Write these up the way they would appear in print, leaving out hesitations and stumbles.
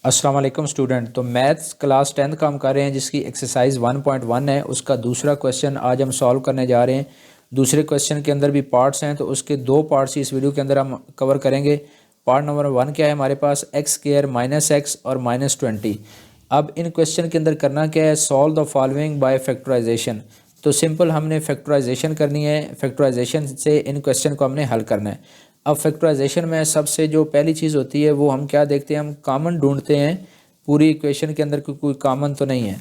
अस्सलाम वालेकुम स्टूडेंट। तो मैथ्स क्लास 10th का हम कर रहे हैं जिसकी एक्सरसाइज 1.1 है। उसका दूसरा क्वेश्चन आज हम सॉल्व करने जा रहे हैं। दूसरे क्वेश्चन के अंदर भी पार्ट्स हैं तो उसके दो पार्ट्स ही इस वीडियो के अंदर हम कवर करेंगे। पार्ट नंबर 1 क्या है हमारे पास, एक्स स्क्वायर माइनस एक्स और माइनस 20। अब इन क्वेश्चन के अंदर करना क्या है, solve the following by factorization. तो सिंपल हमने फैक्टराइजेशन करनी है, फैक्टराइजेशन से इन क्वेश्चन को हमने हल करना है। अब फैक्टराइजेशन में सबसे जो पहली चीज़ होती है वो हम क्या देखते हैं, हम कॉमन ढूंढते हैं पूरी इक्वेशन के अंदर कोई कॉमन तो नहीं है।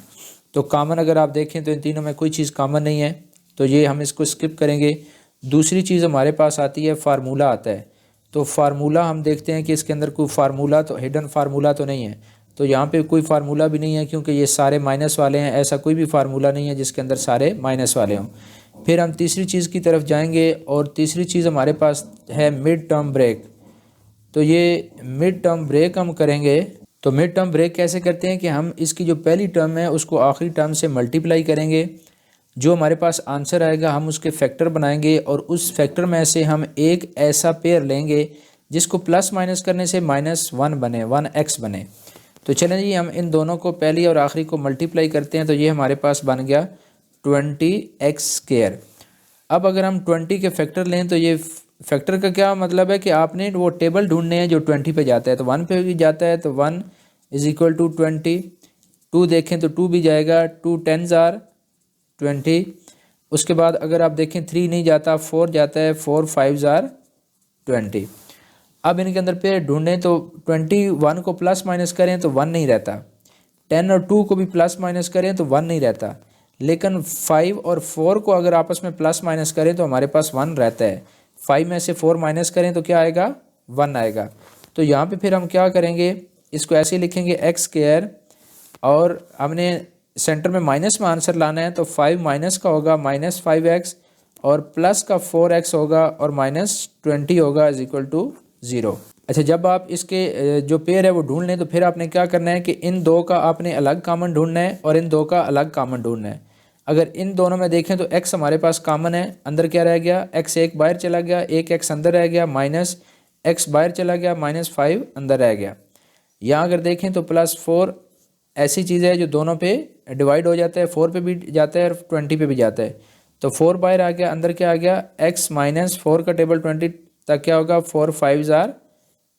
तो कॉमन अगर आप देखें तो इन तीनों में कोई चीज़ कॉमन नहीं है, तो ये हम इसको स्किप करेंगे। दूसरी चीज़ हमारे पास आती है फार्मूला आता है। तो फार्मूला हम देखते हैं कि इसके अंदर कोई फार्मूला तो हिडन फार्मूला तो नहीं है, तो यहाँ पे कोई फार्मूला भी नहीं है क्योंकि ये सारे माइनस वाले हैं। ऐसा कोई भी फार्मूला नहीं है जिसके अंदर सारे माइनस वाले हों। फिर हम तीसरी चीज़ की तरफ जाएंगे और तीसरी चीज़ हमारे पास है मिड टर्म ब्रेक। तो ये मिड टर्म ब्रेक हम करेंगे। तो मिड टर्म ब्रेक कैसे करते हैं कि हम इसकी जो पहली टर्म है उसको आखिरी टर्म से मल्टीप्लाई करेंगे। जो हमारे पास आंसर आएगा हम उसके फैक्टर बनाएंगे और उस फैक्टर में से हम एक ऐसा पेयर लेंगे जिसको प्लस माइनस करने से -1 बने, 1x बने। तो चलें जी, हम इन दोनों को पहली और आखिरी को मल्टीप्लाई करते हैं तो ये हमारे पास बन गया 20x²। अब अगर हम 20 के फैक्टर लें तो ये फैक्टर का क्या मतलब है कि आपने वो टेबल ढूंढने हैं जो 20 पे जाता है। तो 1 पे भी जाता है तो 1 = 20। 2 देखें तो 2 भी जाएगा, 2 10s are 20। उसके बाद अगर आप देखें 3 नहीं जाता, 4 जाता है, 4 5s are 20। अब इनके अंदर पे ढूंढें तो 21 को प्लस माइनस करें तो 1 नहीं रहता, 10 और 2 को भी प्लस माइनस करें तो 1 नहीं रहता, लेकिन 5 और 4 को अगर आपस में प्लस माइनस करें तो हमारे पास 1 रहता है। 5 में से 4 माइनस करें तो क्या आएगा, 1 आएगा। तो यहाँ पे फिर हम क्या करेंगे, इसको ऐसे लिखेंगे x² और हमने सेंटर में माइनस में आंसर लाना है तो 5 माइनस का होगा -5x और प्लस का 4x होगा और -20 होगा =0। अच्छा, जब आप इसके जो पेयर है वो ढूंढ लें तो फिर आपने क्या करना है कि इन दो का आपने अलग कॉमन ढूंढना है और इन दो का अलग कॉमन ढूंढना है। अगर इन दोनों में देखें तो x हमारे पास कॉमन है, अंदर क्या रह गया, x एक बाहर चला गया, एक x अंदर रह गया, -x बाहर चला गया, -5 अंदर रह गया। यहाँ अगर देखें तो +4 ऐसी चीज़ है जो दोनों पे डिवाइड हो जाता है, 4 पे भी जाता है और 20 पे भी जाता है। तो 4 बाहर आ गया, अंदर क्या आ गया, x - 4 का टेबल 20 तक क्या होगा, 4 5s are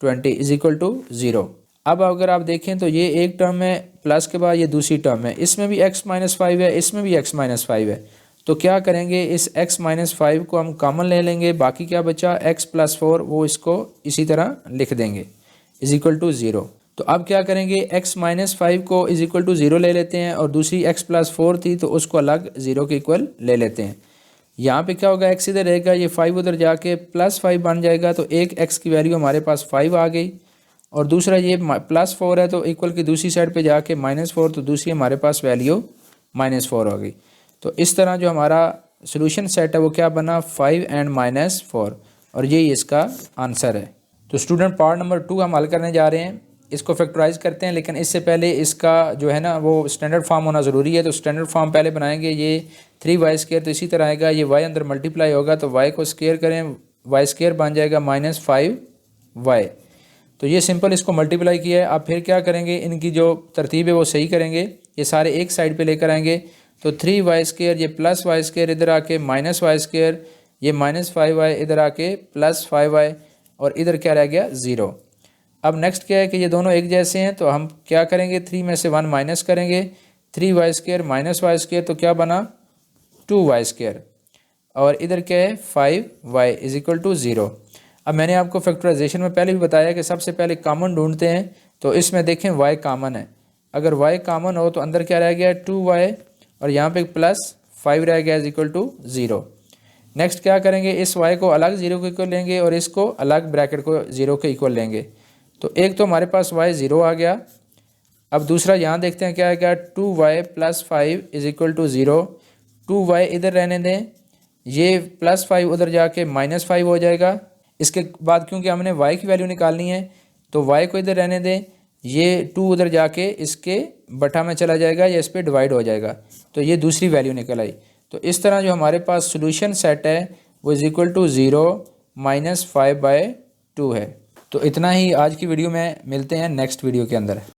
20 =0। अब अगर आप देखें तो ये एक टर्म है, प्लस के बाद ये दूसरी टर्म है, इसमें भी x - 5 है, इसमें भी x - 5 है। तो क्या करेंगे, इस x - 5 को हम कॉमन ले लेंगे, बाकी क्या बचा x + 4 वो इसको इसी तरह लिख देंगे =0। तो अब क्या करेंगे, x - 5 को =0 ले लेते हैं और दूसरी x + 4 थी तो उसको अलग 0 के इक्वल ले लेते हैं। यहाँ पे क्या होगा, x इधर रहेगा, ये 5 उधर जाके +5 बन जाएगा। तो एक x की वैल्यू हमारे पास 5 आ गई और दूसरा ये +4 है तो इक्वल की दूसरी साइड पे जाके -4, तो दूसरी हमारे पास वैल्यू -4 हो गई। तो इस तरह जो हमारा सोल्यूशन सेट है वो क्या बना, 5 and -4, और यही इसका आंसर है। तो स्टूडेंट, पार्ट नंबर 2 हम हल करने जा रहे हैं। इसको फैक्टराइज करते हैं, लेकिन इससे पहले इसका जो है ना वो स्टैंडर्ड फॉर्म होना ज़रूरी है। तो स्टैंडर्ड फॉर्म पहले बनाएंगे। ये 3y² तो इसी तरह आएगा, ये y अंदर मल्टीप्लाई होगा तो y को स्क्वायर करें, y² बन जाएगा -5y। तो ये सिंपल इसको मल्टीप्लाई किया है। अब फिर क्या करेंगे, इनकी जो तरतीब है वो सही करेंगे, ये सारे एक साइड पे लेकर आएंगे। तो 3y², ये +y² इधर आके -y², ये -5y इधर आके +5y और इधर क्या रह गया, 0। अब नेक्स्ट क्या है कि ये दोनों एक जैसे हैं तो हम क्या करेंगे, 3 में से 1 माइनस करेंगे, 3y² -y² तो क्या बना, 2y², और इधर क्या है 5y =0। अब मैंने आपको फैक्टराइजेशन में पहले भी बताया कि सबसे पहले कॉमन ढूंढते हैं। तो इसमें देखें y कॉमन है, अगर y कॉमन हो तो अंदर क्या रह गया, 2y, और यहाँ पे +5 रह गया =0। नेक्स्ट क्या करेंगे, इस y को अलग 0 के इक्वल लेंगे और इसको अलग ब्रैकेट को 0 के इक्वल लेंगे। तो एक तो हमारे पास y 0 आ गया। अब दूसरा यहाँ देखते हैं क्या आएगा, 2y + 5 =0। 2y इधर रहने दें, ये +5 उधर जाके -5 हो जाएगा। इसके बाद क्योंकि हमने y की वैल्यू निकालनी है तो y को इधर रहने दें, ये 2 उधर जाके इसके बटा में चला जाएगा या इस पर डिवाइड हो जाएगा, तो ये दूसरी वैल्यू निकल आई। तो इस तरह जो हमारे पास सोल्यूशन सेट है वो =0 -5/2 है। तो इतना ही आज की वीडियो में, मिलते हैं नेक्स्ट वीडियो के अंदर।